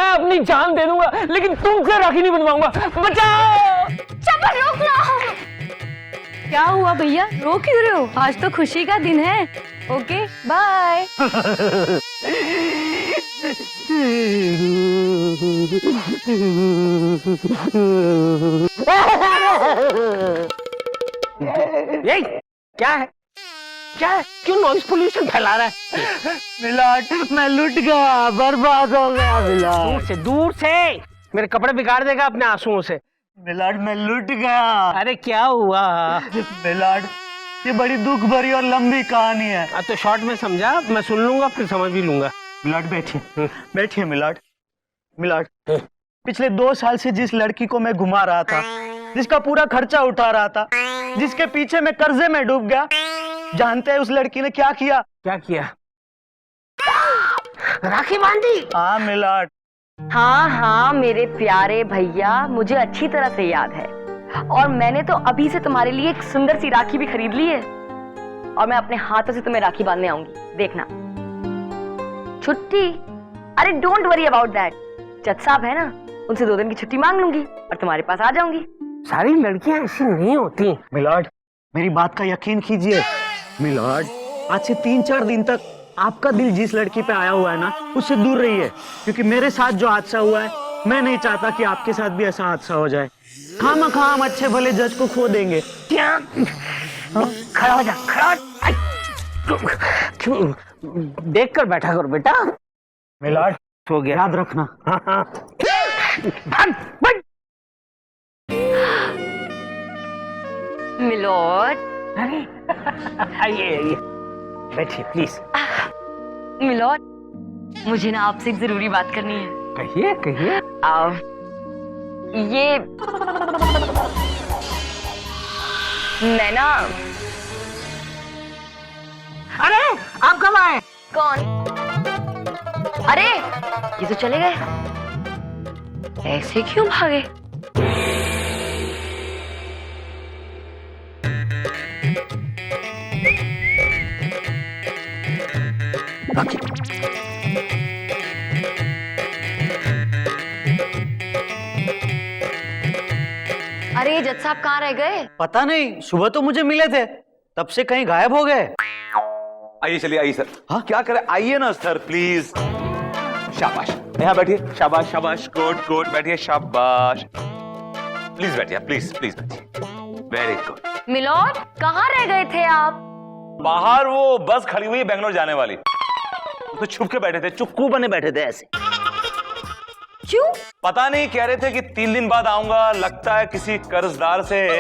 मैं अपनी जान दे दूंगा लेकिन तुमसे राखी नहीं बनवाऊंगा। बचाओ। चप्पल रोक लो। क्या हुआ भैया, रो क्यों रहे हो? आज तो खुशी का दिन है। Okay bye. ये क्या है? क्या है? क्यों नॉइस पोल्यूशन फैला रहा है? मिलाट, मैं लुट गया, बर्बाद हो गया मिलाट। दूर से मेरे कपड़े बिगाड़ देगा अपने आंसुओं से। मिलाट, मैं लुट गया। अरे क्या हुआ? मिलाट, ये बड़ी दुख भरी और लंबी कहानी है। तो शॉर्ट में समझा, मैं सुन लूंगा फिर समझ भी लूंगा। मिलाट बैठिए, बैठिए मिलाट। मिलाट, पिछले 2 साल से जिस लड़की को मैं घुमा रहा था, जिसका पूरा खर्चा उठा रहा था, जिसके पीछे मैं कर्जे में डूब गया, जानते हैं उस लड़की ने क्या किया? क्या किया? राखी बांधी। हाँ मिलाट। हाँ हाँ मेरे प्यारे भैया, मुझे अच्छी तरह से याद है। और मैंने तो अभी से तुम्हारे लिए एक सुंदर सी राखी भी खरीद ली है और मैं अपने हाथों से तुम्हें राखी बांधने आऊंगी, देखना। छुट्टी? अरे डोंट वरी अबाउट दैट। जज साहब है ना, उनसे 2 दिन की छुट्टी मांग लूंगी और तुम्हारे पास आ जाऊंगी। सारी लड़कियां ऐसी नहीं होती। मिलाट, मेरी बात का यकीन कीजिए। मिलाट, आज से 3-4 दिन तक आपका दिल जिस लड़की पे आया हुआ है ना, उससे दूर रहिए, क्योंकि मेरे साथ जो हादसा हुआ है, मैं नहीं चाहता कि आपके साथ भी ऐसा हादसा हो जाए। खामखा हम अच्छे भले जज को खो देंगे। क्या? खड़ा हो जा, खड़ा। क्यों देख कर बैठा करो बेटा। मिलाट, हो गया, याद रखना। हाँ हाँ। भाग, भाग। मिलोड। अरे आइए बैठिए प्लीज। मिलोड, मुझे ना आपसे एक जरूरी बात करनी है। कहिए कहिए। ये मैं ना। अरे आप कब आए? कौन? अरे ये तो चले गए, ऐसे क्यों भागे? अरे जज साहब कहाँ रह गए? पता नहीं, सुबह तो मुझे मिले थे, तब से कहीं गायब हो गए। आइए, चलिए आइए सर। हाँ क्या करें, आइए ना सर प्लीज। शाबाश, यहाँ बैठिए। शाबाश शाबाश, गुड गुड, बैठिए। शाबाश, प्लीज बैठिए, प्लीज प्लीज बैठिए। Very good. मिलोड, कहाँ रह गए थे आप? बाहर वो बस खड़ी हुई है बेंगलोर जाने वाली, तो छुप के बैठे थे, चुक्कू बने बैठे थे ऐसे। क्यों? पता नहीं, कह रहे थे कि 3 दिन बाद आऊंगा, लगता है किसी कर्जदार से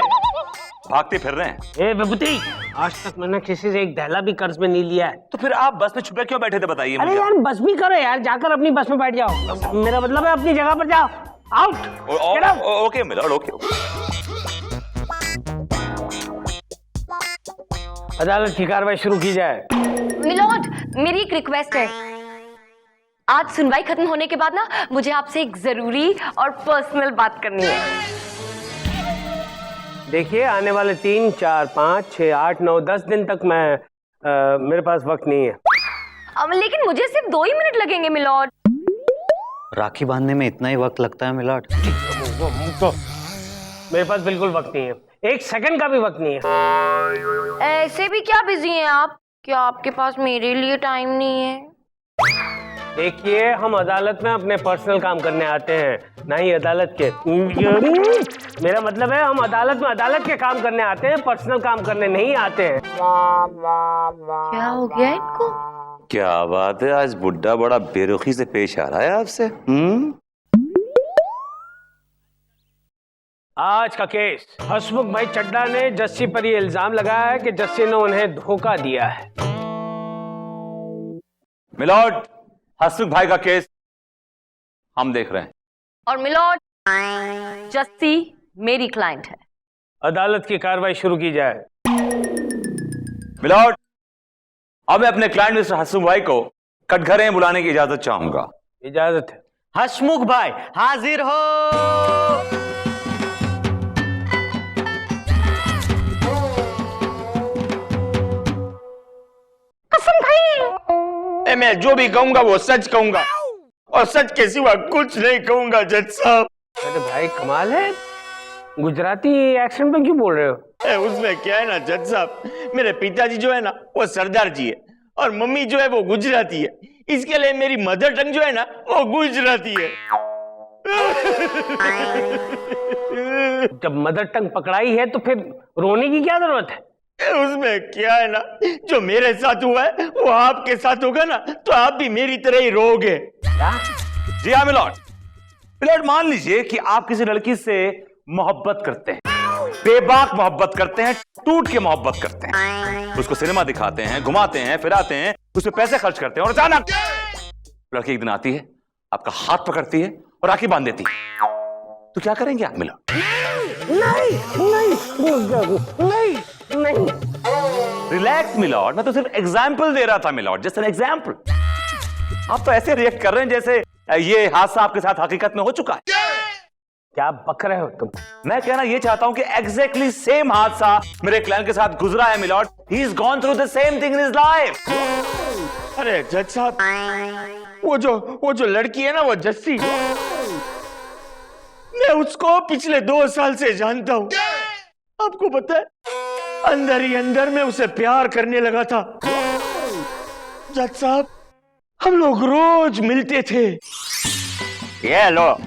भागते फिर रहे हैं। ए विभूति, आज तक मैंने किसी से एक दहला भी कर्ज में नहीं लिया है। तो फिर आप बस में छुपे क्यों बैठे थे बताइए मुझे? अरे यार बस भी करो यार, जाकर अपनी बस में बैठ जाओ। मेरा मतलब है अपनी जगह पर जाओ। आउट। Okay milord, okay. अदालत की कार्रवाई शुरू की जाए। मिलोड, मेरी एक रिक्वेस्ट है। आज सुनवाई खत्म होने के बाद ना मुझे आपसे एक जरूरी और पर्सनल बात करनी है। देखिए, आने वाले 3, 4, 5, 6, 8, 9, 10 दिन तक मेरे पास वक्त नहीं है। लेकिन मुझे सिर्फ 2 ही मिनट लगेंगे मिलोड। राखी बांधने में इतना ही वक्त लगता है मिलाट? मेरे पास बिल्कुल वक्त नहीं है, 1 सेकंड का भी वक्त नहीं है। ऐसे भी क्या बिजी हैं आप? क्या आपके पास मेरे लिए टाइम नहीं है? देखिए, हम अदालत में अपने पर्सनल काम करने आते हैं, ना ही अदालत के। मेरा मतलब है हम अदालत में अदालत के काम करने आते हैं, पर्सनल काम करने नहीं आते हैं। क्या हो गया इनको? क्या बात है, आज बुड्ढा बड़ा बेरुखी से पेश आ रहा है आपसे। आज का केस, हसमुख भाई चड्डा ने जस्सी पर ये इल्जाम लगाया है कि जस्सी ने उन्हें धोखा दिया है। मिलोड, हसमुख भाई का केस हम देख रहे हैं। और मिलोड, जस्सी मेरी क्लाइंट है। अदालत की कार्रवाई शुरू की जाए। मिलोड, अब मैं अपने क्लाइंट मिस्टर हसमुख भाई को कटघरे में बुलाने की इजाजत चाहूंगा। इजाजत है। हसमुख भाई हाजिर हो। कसम भाई, मैं जो भी कहूंगा वो सच कहूंगा और सच के सिवा कुछ नहीं कहूंगा जज साहब। अरे भाई कमाल है, गुजराती एक्सेंट में क्यों बोल रहे हो? उसमें क्या है ना जज साहब, मेरे पिताजी जो है ना वो सरदार जी है और मम्मी जो है वो गुजराती है, इसके लिए मेरी मदर टंग जो है ना वो गुजराती है। जब मदर टंग पकड़ाई है तो फिर रोने की क्या जरूरत है? उसमें क्या है ना, जो मेरे साथ हुआ है वो आपके साथ होगा ना तो आप भी मेरी तरह ही रोगे। जी हाँ मिलॉर्ड। मिलॉर्ड मान लीजिए कि आप किसी लड़की से मोहब्बत करते हैं, बेबाक मोहब्बत करते हैं, टूट के मोहब्बत करते हैं, उसको सिनेमा दिखाते हैं, घुमाते हैं, फिराते हैं, उस पर पैसे खर्च करते हैं और अचानक लड़की एक दिन आती है, आपका हाथ पकड़ती है और राखी बांध देती है, तो क्या करेंगे आप मिलॉर्ड? नहीं। रिलैक्स मिलॉर्ड, मैं तो सिर्फ एग्जाम्पल दे रहा था मिलॉर्ड, जस्ट एन एग्जाम्पल। आप तो ऐसे रिएक्ट कर रहे हैं जैसे ये हादसा आपके साथ हकीकत में हो चुका है। क्या बक रहे हो तुम? मैं कहना ये चाहता हूं कि एग्जैक्टली सेम हादसा मेरे क्लाइंट के साथ गुजरा है milord. He is gone through the same thing in his life. अरे जज साहब, वो जो लड़की है ना वो जस्सी, मैं उसको पिछले 2 साल से जानता हूं। आपको पता है, अंदर ही अंदर में उसे प्यार करने लगा था। जज साहब, हम लोग रोज मिलते थे। ये लो,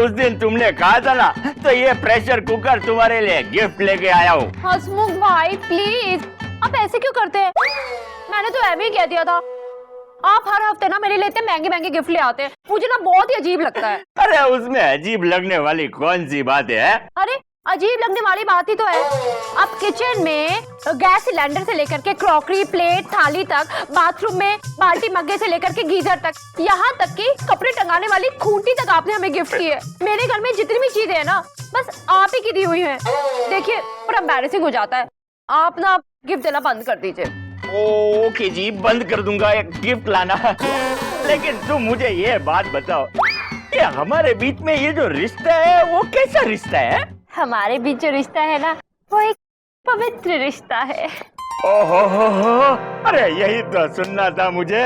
उस दिन तुमने कहा था ना, तो ये प्रेशर कुकर तुम्हारे लिए गिफ्ट लेके आया हूँ। हसमुख भाई प्लीज, आप ऐसे क्यों करते हैं? मैंने तो ऐसे ही कह दिया था। आप हर हफ्ते ना मेरे लिए इतने महंगे महंगे गिफ्ट ले आते हैं, मुझे ना बहुत ही अजीब लगता है। अरे उसमें अजीब लगने वाली कौन सी बात है? अरे अजीब लगने वाली बात ही तो है। आप किचन में गैस सिलेंडर से लेकर के क्रॉकरी, प्लेट, थाली तक, बाथरूम में बाल्टी मग्गे से लेकर के गीजर तक, यहाँ तक कि कपड़े टंगाने वाली खूंटी तक आपने हमें गिफ्ट की है। मेरे घर में जितनी भी चीजें हैं ना, बस आप ही की दी हुई हैं। देखिए बड़ा एम्बैरेसिंग हो जाता है। आप ना गिफ्ट देना बंद कर दीजिए। ओके जी, बंद कर दूंगा एक गिफ्ट लाना। लेकिन तुम मुझे ये बात बताओ, ये हमारे बीच में ये जो रिश्ता है वो कैसा रिश्ता है? हमारे बीच जो रिश्ता है ना, वो एक पवित्र रिश्ता है। ओहो हो, अरे यही तो सुनना था मुझे।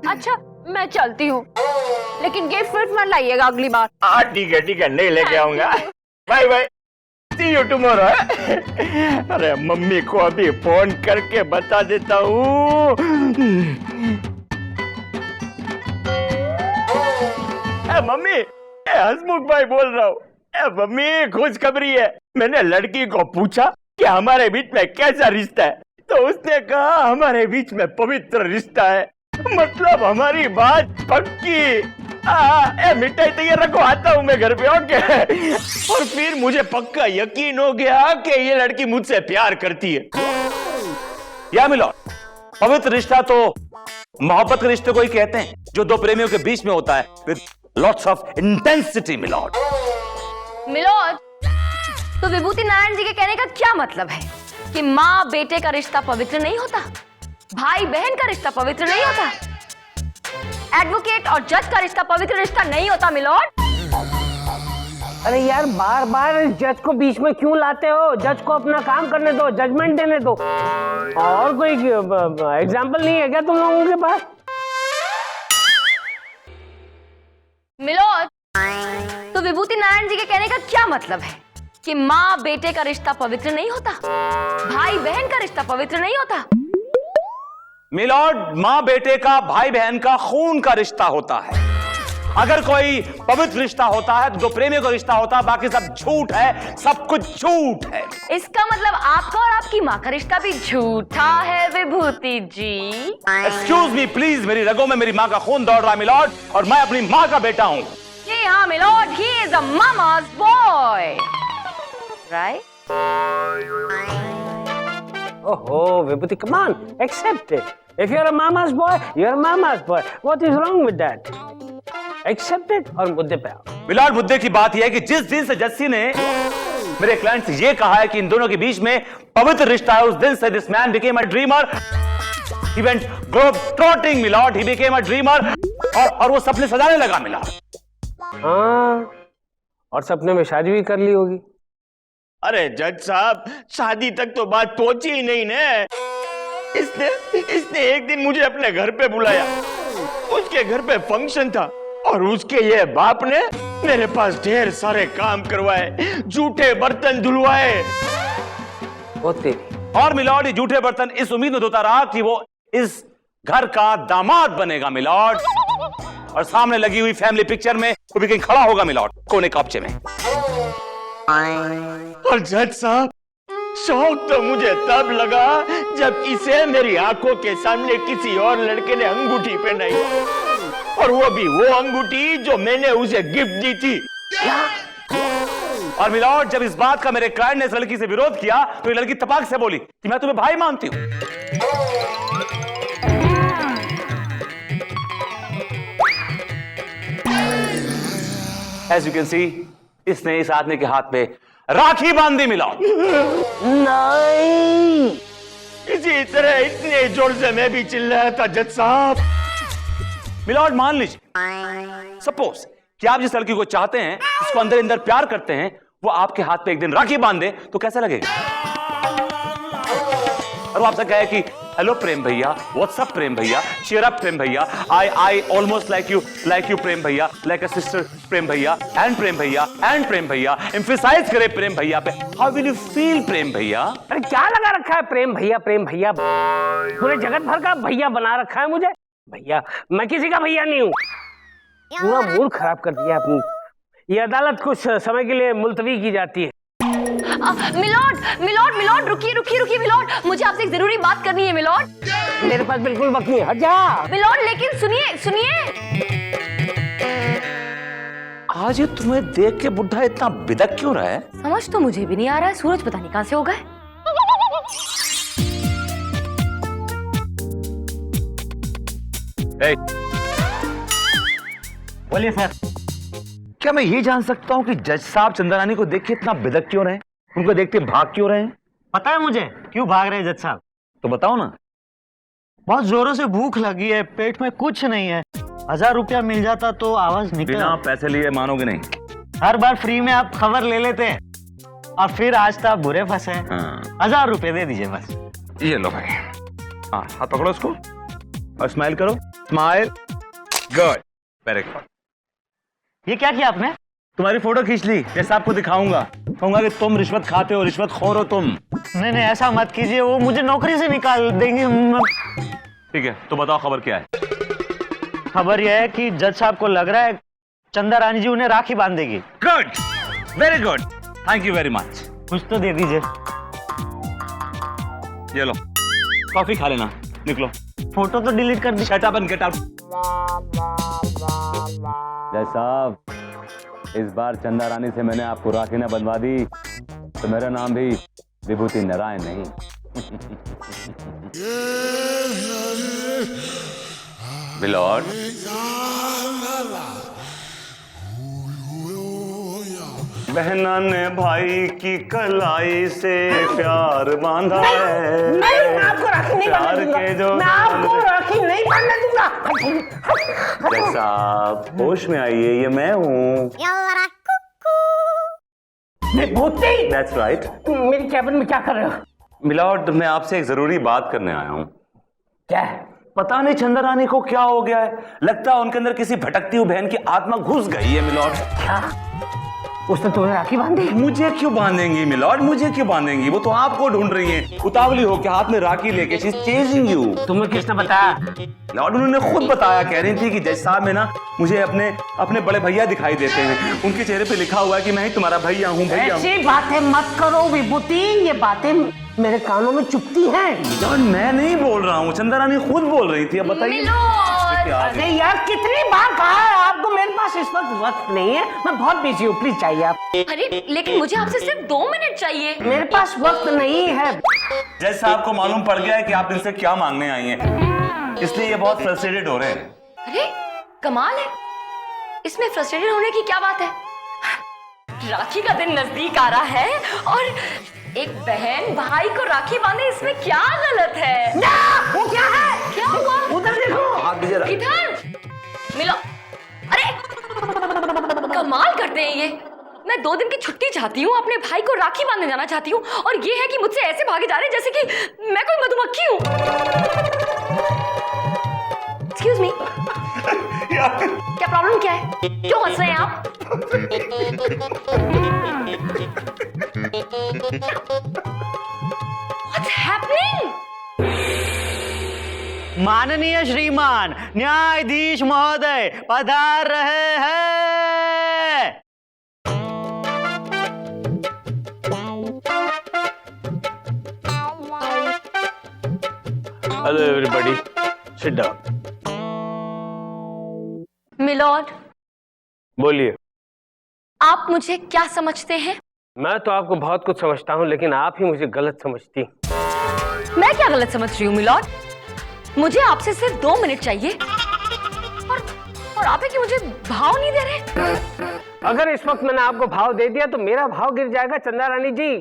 अच्छा मैं चलती हूँ, लेकिन गिफ्ट फिट मत लाइएगा अगली बार। हाँ ठीक है, नहीं लेके आऊंगा। Bye bye, see you tomorrow. अरे मम्मी को अभी फोन करके बता देता हूँ। मम्मी, हसमुख भाई बोल रहा हूँ। मम्मी खुशखबरी है, मैंने लड़की को पूछा कि हमारे बीच में कैसा रिश्ता है, तो उसने कहा हमारे बीच में पवित्र रिश्ता है। मतलब हमारी बात पक्की। मिठाई तैयार रखो, आता हूँ मैं घर पे। ओके। और फिर मुझे पक्का यकीन हो गया कि ये लड़की मुझसे प्यार करती है। या मिलॉर्ड, पवित्र रिश्ता तो मोहब्बत के रिश्ते को ही कहते हैं, जो दो प्रेमियों के बीच में होता है with lots of intensity. Milord, तो विभूति नारायण जी के कहने का क्या मतलब है कि माँ बेटे का रिश्ता पवित्र नहीं होता, भाई बहन का रिश्ता पवित्र नहीं होता, एडवोकेट और जज का रिश्ता पवित्र रिश्ता नहीं होता? मिलॉर्ड, अरे यार बार बार जज को बीच में क्यों लाते हो? जज को अपना काम करने दो, जजमेंट देने दो। और कोई एग्जाम्पल नहीं है क्या तुम लोगों के पास? मिलॉर्ड, तो विभूति नारायण जी के कहने का क्या मतलब है कि माँ बेटे का रिश्ता पवित्र नहीं होता, भाई बहन का रिश्ता पवित्र नहीं होता? मिलॉर्ड, मां बेटे का, भाई बहन का खून का रिश्ता होता है। अगर कोई पवित्र रिश्ता होता है तो दो प्रेमियों का रिश्ता होता है, बाकी सब झूठ है, सब कुछ झूठ है। इसका मतलब आपका और आपकी माँ का रिश्ता भी झूठा है विभूति जी? एक्सक्यूज मी प्लीज, मेरी रगों में मेरी माँ का खून दौड़ रहा है मिलॉर्ड, और मैं अपनी माँ का बेटा हूँ। जी हाँ milord, he is a mama's boy, right? Oh, Vibhuti, come on, accept it. If you're a mama's boy, you're a mama's boy. What is wrong with that? Accept it और मुद्दे पे आओ। मिलॉर्ड, मुद्दे की बात यह है कि जिस दिन से जस्सी ने मेरे क्लाइंट से ये कहा है कि इन दोनों के बीच में पवित्र रिश्ता है, उस दिन से this man became a dreamer. He went globe-trotting, milord. He became a dreamer और वो सपने सजाने लगा मिलॉर्ड। हाँ, और सपने में शादी भी कर ली होगी। अरे जज साहब, शादी तक तो बात पहुंची ही नहीं ने। इसने एक दिन मुझे अपने घर पे बुलाया उसके घर पे फंक्शन था और उसके ये बाप ने मेरे पास ढेर सारे काम करवाए, झूठे बर्तन धुलवाए। और मिलॉर्ड ये झूठे बर्तन इस उम्मीद में धोता रहा कि वो इस घर का दामाद बनेगा मिलॉर्ड, और सामने लगी हुई फैमिली पिक्चर में वो भी कहीं खड़ा होगा मिलॉर्ड, कोने कपचे में। और जज साहब, शौक तो मुझे तब लगा जब इसे मेरी आंखों के सामने किसी और लड़के ने अंगूठी पहनाई, और वो भी वो अंगूठी जो मैंने उसे गिफ्ट दी थी। और मिलॉर्ड जब इस बात का मेरे क्लाइंट ने इस लड़की से विरोध किया तो ये लड़की तपाक से बोली कि मैं तुम्हें भाई मानती हूं। As you can see, इसने इस आदमी के हाथ पे राखी बांध दी मिलॉर्ड। नहीं, इसी तरह इतने जोर से मैं भी चिल्लाया था जज साहब। मिलॉर्ड मान लीजिए, सपोज कि आप जिस लड़की को चाहते हैं, उसको अंदर अंदर प्यार करते हैं, वो आपके हाथ पे एक दिन राखी बांध दे तो कैसा लगेगा? और वो आपसे कहे कि हेलो प्रेम भैया, व्हाट्सअप प्रेम भैया, cheer up प्रेम भैया, I almost like you प्रेम भैया, like a sister प्रेम भैया, and प्रेम भैया, emphasize करे प्रेम भैया पे। How will you feel प्रेम भैया? अरे क्या लगा रखा है प्रेम भैया, पूरे जगत भर का भैया बना रखा है मुझे। भैया, मैं किसी का भैया नहीं हूँ। पूरा मूड खराब कर दिया अपनी। ये अदालत कुछ समय के लिए मुलतवी की जाती है। मिलॉर्ड, रुकिए मिलॉर्ड, मुझे आपसे एक जरूरी बात करनी है मिलॉर्ड। मेरे पास बिल्कुल वक्त नहीं, हट जा। मिलॉर्ड, लेकिन सुनिए। आज ये तुम्हें देख के बुढ़ा इतना बिदक क्यों रहा है? समझ तो मुझे भी नहीं आ रहा है, सूरज पता नहीं कहां से हो गए। बोलिए सर। क्या मैं ये जान सकता हूँ कि जज साहब चंद्रानी को देख के इतना बिदक क्यों रहे? उनको देखते भाग क्यों रहे हैं? पता है मुझे क्यों भाग रहे हैं जज साहब? तो बताओ ना। बहुत जोरों से भूख लगी है, पेट में कुछ नहीं है। 1000 रुपया मिल जाता तो आवाज निकल। बिना पैसे लिए मानोगे नहीं। हर बार फ्री में आप खबर ले लेते हैं और फिर आज तो आप बुरे फंसे। 1000 रुपये दे दीजिए बस। ये लो भाई। हाँ, हाथ पकड़ो इसको और स्माइल करो। Smile, good, very good. ये क्या किया आपने? तुम्हारी फोटो खींच ली, जैसा आपको दिखाऊंगा। कहूंगा कि तुम रिश्वत खाते हो, रिश्वत खोर हो तुम। नहीं ऐसा मत कीजिए, वो मुझे नौकरी से निकाल देंगे। ठीक है, तो बताओ खबर क्या है? खबर यह है कि जज साहब को लग रहा है चंदा रानी जी उन्हें राखी बांध देगी। Good, very good, thank you very much. कुछ तो दे दीजिए। ये लो, कॉफी खा लेना, निकलो। फोटो तो डिलीट कर दी। Shut up and get out. जज साहब, इस बार चंदा रानी से मैंने आपको राखी न बंधवा दी तो मेरा नाम भी विभूति नारायण नहीं। मिलॉर्ड, बहना ने भाई की कलाई से प्यार बांधा है। नहीं, मैं आपको राखी नहीं प्यार बांधने दूंगा। के जो मैं आपको राखी नहीं बांधने दूंगा। जज साहब, होश में आइए, ये मैं हूँ। विभूति, That's right. मेरी कैबिन में क्या कर रहे हो? मिलॉर्ड, मैं आपसे एक जरूरी बात करने आया हूँ। क्या है? पता नहीं चंदा रानी को क्या हो गया है, लगता है उनके अंदर किसी भटकती हुई बहन की आत्मा घुस गई है मिलॉर्ड। क्या? उसने तुम्हें राखी बांधी? मुझे क्यों बांधेंगी मिलॉर्ड, मुझे क्यों बांधेंगी? वो तो आपको ढूंढ रही हैं, उतावली होकर हाथ में राखी लेके। She is chasing you. तुम्हें किसने बताया? लॉर्ड, उन्होंने खुद बताया, कह रही थी कि जज साहब में ना मुझे अपने बड़े भैया दिखाई देते हैं। उनके चेहरे पे लिखा हुआ है कि मैं ही तुम्हारा भैया हूँ, भैया हूँ। ऐसी बातें मत करो विभूति, ये बातें मेरे कानों में चुभती हैं। लॉर्ड, मैं नहीं बोल रहा हूँ, चंदा रानी खुद बोल रही थी। अब बताइए। अरे यार, कितनी बार कहा है आपको, मेरे पास इस वक्त नहीं है, मैं बहुत बिजी हूँ, प्लीज चाहिए आप। अरे लेकिन मुझे आपसे सिर्फ 2 मिनट चाहिए। मेरे पास वक्त नहीं है। जज साहब को मालूम पड़ गया है कि आप इनसे क्या मांगने आई हैं, इसलिए ये बहुत फ्रस्ट्रेटेड हो रहे हैं। अरे कमाल है, इसमें फ्रस्ट्रेटेड होने की क्या बात है? राखी का दिन नजदीक आ रहा है और एक बहन भाई को राखी बांधे, इसमें क्या गलत है? ना, वो क्या है? क्या हुआ? उधर देखो। इधर मिलो। अरे कमाल करते हैं ये। मैं 2 दिन की छुट्टी चाहती हूँ, अपने भाई को राखी बांधने जाना चाहती हूँ, और ये है कि मुझसे ऐसे भागे जा रहे हैं जैसे कि मैं कोई मधुमक्खी हूँ। एक्सक्यूज मी, क्या प्रॉब्लम क्या है? क्यों हंस रहे हैं आप? What's happening? माननीय श्रीमान न्यायाधीश महोदय पधार रहे हैं। Hello everybody, sit down. Milord, बोलिए। आप मुझे क्या समझते हैं? मैं तो आपको बहुत कुछ समझता हूँ, लेकिन आप ही मुझे गलत समझती। मैं क्या गलत समझ रही हूँ मिलॉर्ड? मुझे आपसे सिर्फ 2 मिनट चाहिए और आप है कि मुझे भाव नहीं दे रहे। अगर इस वक्त मैंने आपको भाव दे दिया तो मेरा भाव गिर जाएगा। चंदा रानी जी,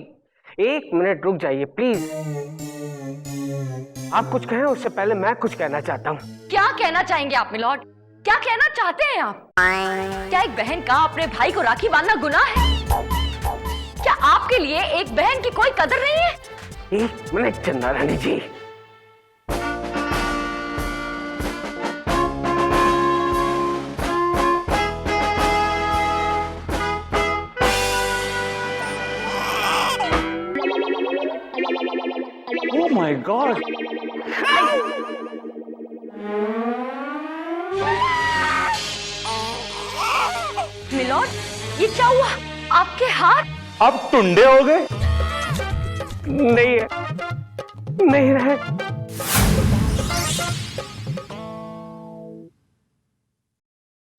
1 मिनट रुक जाइए प्लीज। आप कुछ कहें उससे पहले मैं कुछ कहना चाहता हूँ। क्या कहना चाहेंगे आप मिलॉर्ड? क्या कहना चाहते हैं आप? क्या एक बहन का अपने भाई को राखी बांधना गुनाह है? क्या आपके लिए एक बहन की कोई कदर नहीं है? 1 मिनट चंदा रानी जी। Oh my God! मिलॉर्ड, ये क्या हुआ? आपके हाथ? अब टुंडे हो गए। नहीं है, नहीं रहे।